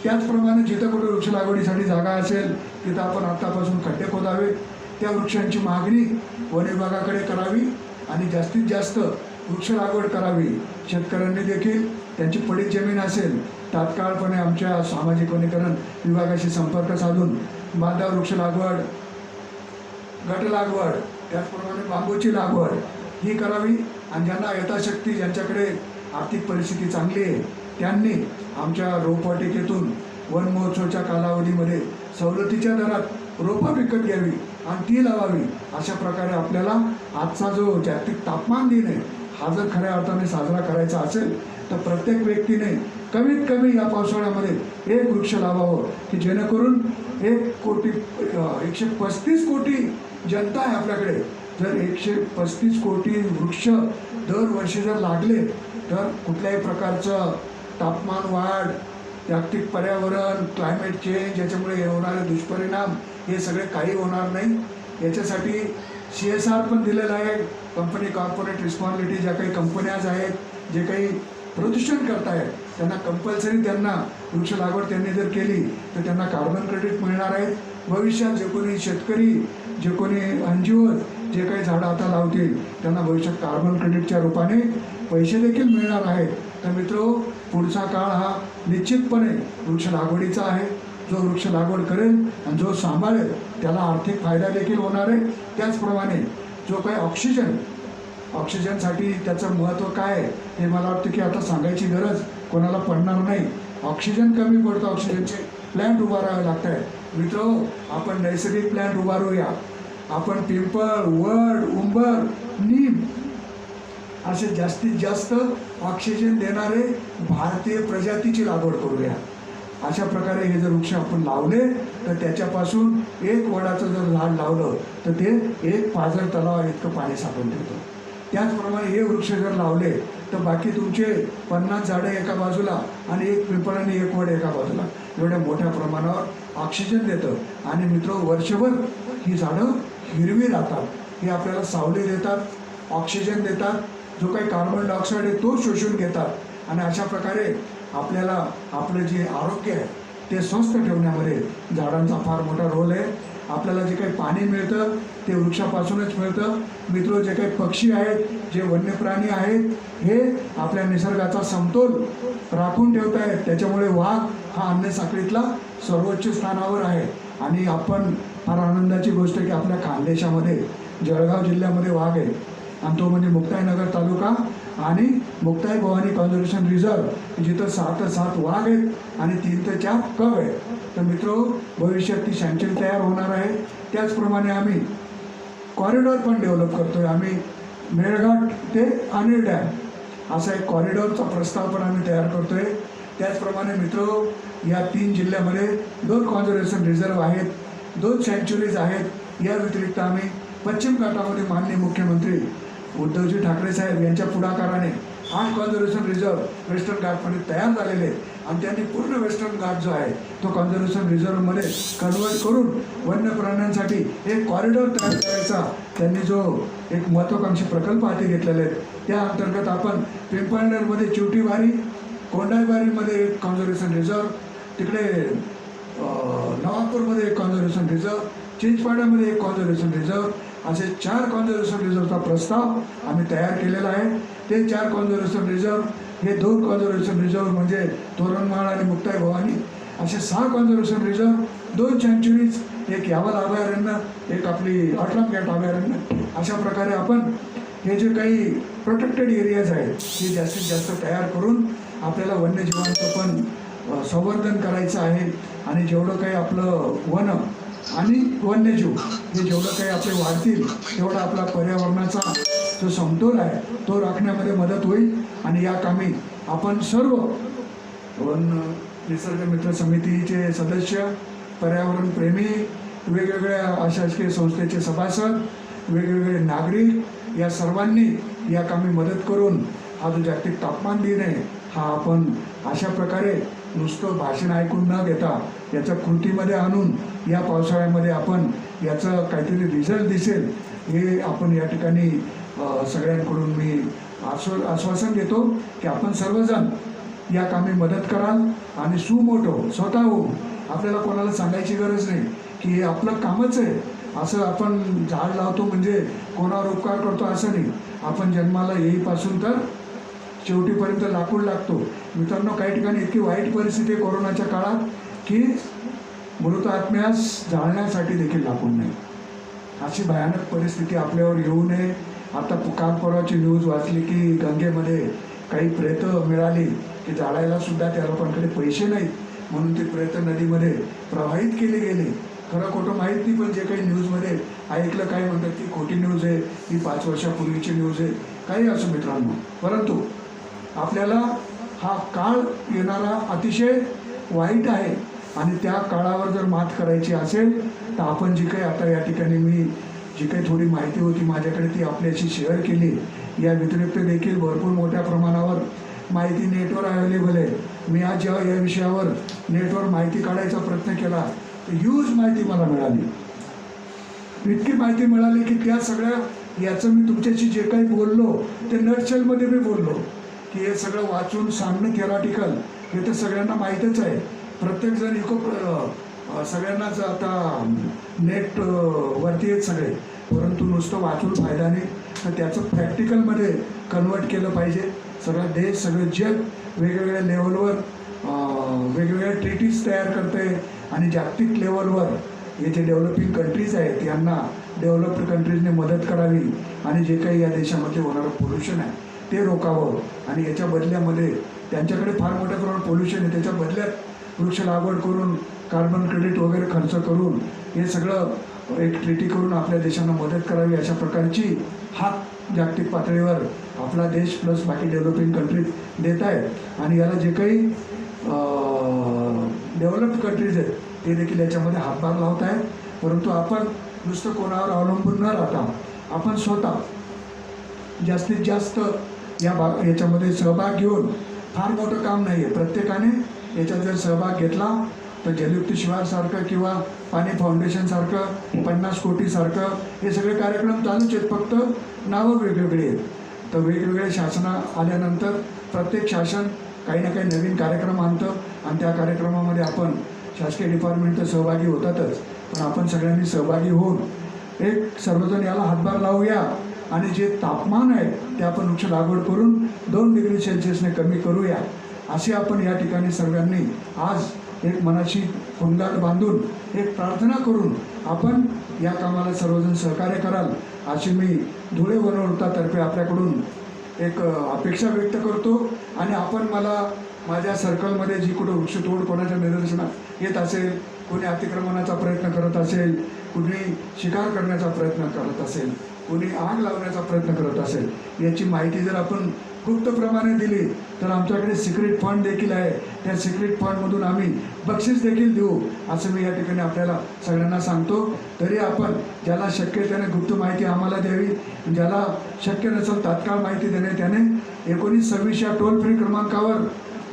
त्याचप्रमाणे जिथं कुठं वृक्ष लागवडीसाठी जागा असेल तिथं आपण आत्तापासून खड्डे खोदावे, त्या वृक्षांची मागणी वन विभागाकडे करावी आणि जास्तीत जास्त वृक्ष लागवड करावी. शेतकऱ्यांनी देखील त्यांची पडीक जमीन असेल तात्काळपणे आमच्या सामाजिक वनीकरण विभागाशी संपर्क साधून बांधा वृक्ष लागवड, गट लागवड, त्याचप्रमाणे बांबूची लागवड ही करावी. आणि ज्यांना यथाशक्ती, ज्यांच्याकडे आर्थिक परिस्थिती चांगली आहे त्यांनी आमच्या रोपवाटिकेतून वन महोत्सवाच्या कालावधीमध्ये सवलतीच्या दरात रोपं विकत घ्यावी आणि ती लावावी. अशा प्रकारे आपल्याला आजचा जो जागतिक तापमान दिन आहे हा जर खऱ्या अर्थाने साजरा करायचा असेल तर प्रत्येक व्यक्तीने कमीत कमी या पावसाळ्यामध्ये एक वृक्ष लावावं की जेणेकरून 135 कोटी जनता आहे आपल्याकडे. जर 135 कोटी वृक्ष दरवर्षी जर लागले तर कुठल्याही प्रकारचं तापमान वाढ, जागतिक पर्यावरण, क्लायमेट चेंज याच्यामुळे होणारे दुष्परिणाम हे सगळे काही होणार नाही. याच्यासाठी CSR पण दिलेलं आहे. कंपनी कॉर्पोरेट रिस्पॉन्सिबिलिटी, ज्या काही कंपन्याज आहेत, जे काही प्रदूषण करत आहेत त्यांना कंपल्सरी त्यांना वृक्ष लागवड त्यांनी जर केली तर त्यांना कार्बन क्रेडिट मिळणार आहेत. भविष्यात जे कोणी शेतकरी, जे कोणी NGO जे काही झाडं आता लावतील त्यांना भविष्यात कार्बन क्रेडिटच्या रूपाने पैसे देखील मिळणार आहेत. तर मित्रो, पुढचा काळ हा निश्चितपणे वृक्ष लागवडीचा आहे. जो वृक्ष लागवड करेल आणि जो सांभाळेल त्याला आर्थिक फायदा देखील होणार आहे. त्याचप्रमाणे जो काही ऑक्सिजनसाठी त्याचं महत्त्व काय आहे हे मला वाटतं की आता सांगायची गरज कोणाला पडणार नाही. ऑक्सिजन कमी पडतं, ऑक्सिजनचे प्लॅन्ट उभारावे लागत आहेत. मित्रो, आपण नैसर्गिक प्लॅन्ट उभारूया. आपण पिंपळ, वड, उंबर, नीम असे जास्तीत जास्त ऑक्सिजन देणारे भारतीय प्रजातीची लागवड करूया. अशा प्रकारे हे जर वृक्ष आपण लावले तर त्याच्यापासून एक वडाचं जर झाड लावलं तर ते एक पाझर तलाव इतकं पाणी साठवून ठेवतं. त्याचप्रमाणे हे वृक्ष जर लावले तर बाकी तुमचे 50 झाडं एका बाजूला आणि एक पिंपळ आणि एक वड एका बाजूला एवढ्या मोठ्या प्रमाणावर ऑक्सिजन देतं. आणि मित्र वर्षभर ही झाडं हिरवी राहतात. हे आपल्याला सावली देतात, ऑक्सिजन देतात, जो काही कार्बन डायऑक्साईड आहे तो शोषून घेतात आणि अशा प्रकारे आपल्याला आपलं जे आरोग्य आहे ते स्वस्थ ठेवण्यामध्ये झाडांचा फार मोठा रोल आहे. आपल्याला जे काही पाणी मिळतं ते वृक्षापासूनच मिळतं. मित्र जे काही पक्षी आहेत, जे वन्य प्राणी आहेत, हे आपल्या निसर्गाचा समतोल राखून ठेवत आहेत. त्याच्यामुळे वाघ हा अन्न साखळीतला सर्वोच्च स्थानावर आहे. आणि आपण फार आनंदाची गोष्ट आहे की आपल्या खानदेशामध्ये जळगाव जिल्ह्यामध्ये वाघ आहे आणि तो म्हणजे मुक्ताईनगर तालुका आणि मुक्ताई भवानी कॉन्झर्वेशन रिझर्व, जिथं 7 वाघ आहेत आणि 3 ते 4 कव आहेत. तर मित्र भविष्यात ती सँक्चुरी तयार होणार आहे. त्याचप्रमाणे आम्ही कॉरिडॉर पण डेव्हलप करतोय. आम्ही मेळघाट ते अनिल डॅम असा एक कॉरिडॉरचा प्रस्ताव पण आम्ही तयार करतोय. त्याचप्रमाणे मित्र या 3 जिल्ह्यामध्ये 2 कॉन्झर्वेशन रिझर्व आहेत, 2 सँक्चुरीज आहेत. या व्यतिरिक्त आम्ही पश्चिम घाटामध्ये माननीय मुख्यमंत्री उद्धवजी ठाकरे साहेब यांच्या पुढाकाराने 8 कॉन्झर्वेशन रिझर्व वेस्टर्न घाटमध्ये तयार झालेले आहेत आणि त्यांनी पूर्ण वेस्टर्न घाट जो आहे तो कॉन्झर्वेशन रिझर्वमध्ये कन्वर्ट करून वन्य प्राण्यांसाठी एक कॉरिडॉर तयार करायचा त्यांनी जो एक महत्त्वाकांक्षी प्रकल्प हाती घेतलेले आहेत. त्या अंतर्गत आपण पिंपळनेरमध्ये चिवटीबारी, कोंडाईबारीमध्ये एक कॉन्झर्वेशन रिझर्व, तिकडे नवापूरमध्ये एक कॉन्झर्वेशन रिझर्व, चिंचपाड्यामध्ये एक कॉन्झर्वेशन रिझर्व, असे 4 कॉन्झर्वेशन रिझर्वचा प्रस्ताव आम्ही तयार केलेला आहे. ते 4 कॉन्झर्वेशन रिझर्व, हे 2 कॉन्झर्वेशन रिझर्व म्हणजे तोरणमाळ आणि मुक्ताई भवानी, असे 6 कॉन्झर्वेशन रिझर्व, 2 सँक्चुरीज, एक यावल अभयारण्य, एक आपली अटलामघाट अभयारण्य. अशा प्रकारे आपण हे जे काही प्रोटेक्टेड एरियाज आहेत ते जास्तीत जास्त तयार करून आपल्याला वन्यजीवांचं पण संवर्धन करायचं आहे. आणि जेवढं काही आपलं वन आणि वन्यजीव हे जेवढं काही आपले वाढतील तेवढा आपला पर्यावरणाचा जो समतोल आहे तो राखण्यामध्ये मदत होईल. आणि या कामी आपण सर्व वन निसर्ग मित्र समितीचे सदस्य, पर्यावरण प्रेमी, वेगवेगळ्या अशासकीय संस्थेचे सभासद, वेगवेगळे नागरिक या सर्वांनी या कामी मदत करून हा जो जागतिक तापमान दिन आहे हा आपण अशा प्रकारे नुसतं भाषण ऐकून न घेता याचं कृतीमध्ये आणून या पावसाळ्यामध्ये आपण याचं काहीतरी रिझल्ट दिसेल हे आपण या ठिकाणी सगळ्यांकडून मी आश्वासन देतो की आपण सर्वजण या कामी मदत कराल. आणि सुमोठो स्वतः होऊन, आपल्याला कोणाला सांगायची गरज नाही की हे आपलं कामच आहे. असं आपण झाड लावतो म्हणजे कोणावर उपकार करतो असं नाही. आपण जन्माला येईपासून तर शेवटीपर्यंत लाकूड लागतो. मित्रांनो, काही ठिकाणी इतकी वाईट परिस्थिती आहे कोरोनाच्या काळात की मृत आत्म्यास जाळण्यासाठी देखील लाकूड नाही. अशी भयानक परिस्थिती आपल्यावर येऊ नये. आता काल परवाची न्यूज वाचली की गंगेमध्ये काही प्रेत मिळाली की जाळायला सुद्धा त्या लोकांकडे पैसे नाहीत म्हणून ती प्रेत नदीमध्ये प्रवाहित केली गेली. खरं खोटं माहीत नाही, पण जे काही न्यूजमध्ये ऐकलं, काही म्हणतात की खोटी न्यूज आहे, ही 5 वर्षापूर्वीची न्यूज आहे, काही असो मित्रांनो. परंतु आपल्याला हा काळ येणारा अतिशय वाईट आहे आणि त्या काळावर जर मात करायची असेल तर आपण जी काही आता या ठिकाणी मी जी काही थोडी माहिती होती माझ्याकडे ती आपल्याशी शेअर केली. या व्यतिरिक्त देखील भरपूर मोठ्या प्रमाणावर माहिती नेटवर अवेलेबल आहे. मी आज जेव्हा या विषयावर नेटवर माहिती काढायचा प्रयत्न केला तर ह्यूज माहिती मला मिळाली. इतकी माहिती मिळाली की त्या सगळ्या याचं मी तुमच्याशी जे काही बोललो ते नटशेलमध्ये मी बोललो की हे सगळं वाचून सांगणं थेरॉटिकल हे तर सगळ्यांना माहीतच आहे. प्रत्येकजण सगळ्यांनाच आता नेट वरती आहेत सगळे, परंतु नुसतं वाचून फायदा नाही. तर त्याचं प्रॅक्टिकलमध्ये कन्वर्ट केलं पाहिजे. सगळा देश, सगळं जग वेगवेगळ्या लेवलवर वेगवेगळ्या ट्रीटीज तयार करत आहे आणि जागतिक लेवलवर हे जे डेव्हलपिंग कंट्रीज आहेत यांना डेव्हलप्ड कंट्रीजने मदत करावी आणि जे काही या देशामध्ये होणारं पोल्युशन आहे ते रोखावं. आणि याच्या बदल्यामध्ये त्यांच्याकडे फार मोठ्या प्रमाणात पोल्युशन आहे, त्याच्या बदल्यात वृक्ष लागवड करून कार्बन क्रेडिट वगैरे खर्च करून हे सगळं एक ट्रीटी करून आपल्या देशांना मदत करावी. अशा प्रकारची हात जागतिक पातळीवर आपला देश प्लस बाकी डेव्हलपिंग कंट्रीज देत आहेत. आणि याला जे काही डेव्हलप्ड कंट्रीज आहेत ते देखील याच्यामध्ये हातभार लावत आहेत. परंतु आपण नुसतं कोणावर अवलंबून न राहता आपण स्वतः जास्तीत जास्त याच्यामध्ये सहभाग घेऊन, फार मोठं काम नाही आहे, प्रत्येकाने याच्यात जर सहभाग घेतला तर जलयुक्त शिवारसारखं किंवा पाणी फाउंडेशनसारखं 50 कोटीसारखं हे सगळे कार्यक्रम चालूच आहेत, फक्त नावं वेगवेगळी आहेत. तर वेगवेगळे शासन आल्यानंतर प्रत्येक शासन काही ना काही नवीन कार्यक्रम आणतं आणि त्या कार्यक्रमामध्ये आपण शासकीय डिपार्टमेंट तर सहभागी होतातच, पण आपण सगळ्यांनी सहभागी होऊन एक सर्वजण याला हातभार लावूया आणि जे तापमान आहे ते आपण वृक्ष लागवड करून 2 डिग्री सेल्सिअसने कमी करूया, असे आपण या ठिकाणी सर्वांनी आज एक मनाशी कुंडाल बांधून एक प्रार्थना करून आपण या कामाला सर्वजण सहकार्य कराल अशी मी धुळे वनवृत्तातर्फे आपल्याकडून एक अपेक्षा व्यक्त करतो. आणि आपण मला माझ्या सर्कलमध्ये जी कुठं वृक्षतोड कोणाच्या निदर्शनात येत असेल, कोणी अतिक्रमणाचा प्रयत्न करत असेल, कुणी शिकार करण्याचा प्रयत्न करत असेल, कोणी आग लावण्याचा प्रयत्न करत असेल, याची माहिती जर आपण गुप्तप्रमाणे दिली तर आमच्याकडे सिक्रेट फंड देखील आहे. त्या सिक्रेट फंडमधून आम्ही बक्षीस देखील देऊ असं मी या ठिकाणी आपल्याला सगळ्यांना सांगतो. तरी आपण ज्याला शक्य त्याने गुप्त माहिती आम्हाला द्यावी, ज्याला शक्य नसेल तात्काळ माहिती देणे त्याने 1926 या टोल फ्री क्रमांकावर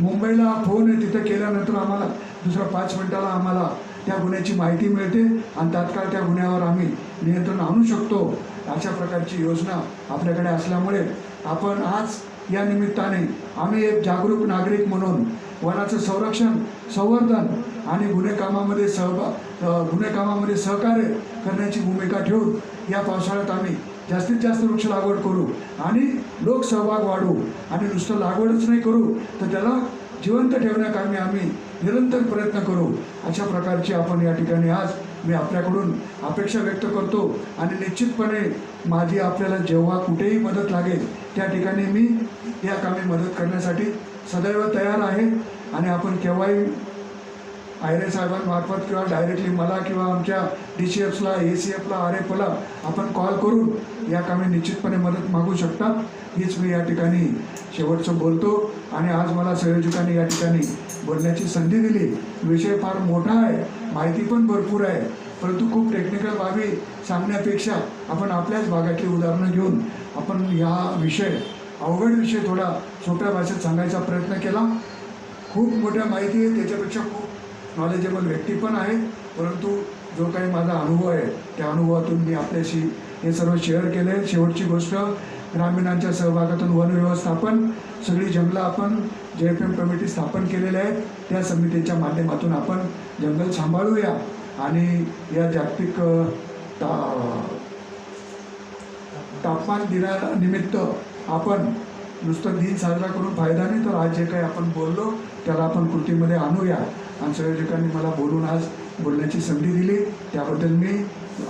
मुंबईला फोन आहे, तिथं केल्यानंतर आम्हाला दुसऱ्या 5 मिनिटाला आम्हाला त्या गुन्ह्याची माहिती मिळते आणि तात्काळ त्या गुन्ह्यावर आम्ही नियंत्रण आणू शकतो. अशा प्रकारची योजना आपल्याकडे असल्यामुळे आपण आज या निमित्ताने आम्ही एक जागरूक नागरिक म्हणून वनाचं संरक्षण, संवर्धन आणि गुन्हे कामामध्ये सहकार्य करण्याची भूमिका ठेवून या पावसाळ्यात आम्ही जास्तीत जास्त वृक्ष लागवड करू आणि लोकसहभाग वाढवू आणि नुसतं लागवडच नाही करू तर त्याला जिवंत ठेवण्याकामी आम्ही निरंतर प्रयत्न करू. अशा प्रकारची आपण या ठिकाणी आज मी आपल्याकडून अपेक्षा व्यक्त करतो आणि निश्चितपणे माझी आपल्याला जेव्हा कुठेही मदत लागेल त्या ठिकाणी मी या कामी मदत करण्यासाठी सदैव तयार आहे. आणि आपण केव्हाही आयरे साहेबांमार्फत किंवा डायरेक्टली मला किंवा आमच्या DCFला, ACFला, RFला आपण कॉल करून या कामी निश्चितपणे मदत मागू शकता. हीच मी या ठिकाणी शेवटचं बोलतो. आणि आज मला संयोजकांनी या ठिकाणी बोलण्याची संधी दिली. विषय फार मोठा आहे, माहिती पण भरपूर आहे, परंतु खूप टेक्निकल बाबी सांगण्यापेक्षा आपण आपल्याच भागातली उदाहरणं घेऊन आपण हा विषय, अवघड विषय थोडा सोप्या भाषेत सांगायचा प्रयत्न केला. खूप मोठ्या माहिती आहे, त्याच्यापेक्षा खूप नॉलेजेबल व्यक्ती पण आहे, परंतु जो काही माझा अनुभव आहे त्या अनुभवातून मी आपल्याशी हे सर्व शेअर केले. शेवटची गोष्ट, ग्रामीणांच्या सहभागातून वन व्यवस्थापन, सगळी जंगलं आपण JFM कमिटी स्थापन केलेल्या आहेत, त्या समितीच्या माध्यमातून आपण जंगल सांभाळूया आणि या जागतिक तापमान दिनानिमित्त आपण नुसतं दिन साजरा करून फायदा नाही, तर आज जे काही आपण बोललो त्याला आपण कृतीमध्ये आणूया. आणि संयोजकांनी मला बोलून आज बोलण्याची संधी दिली त्याबद्दल मी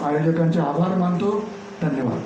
आयोजकांचे आभार मानतो. धन्यवाद.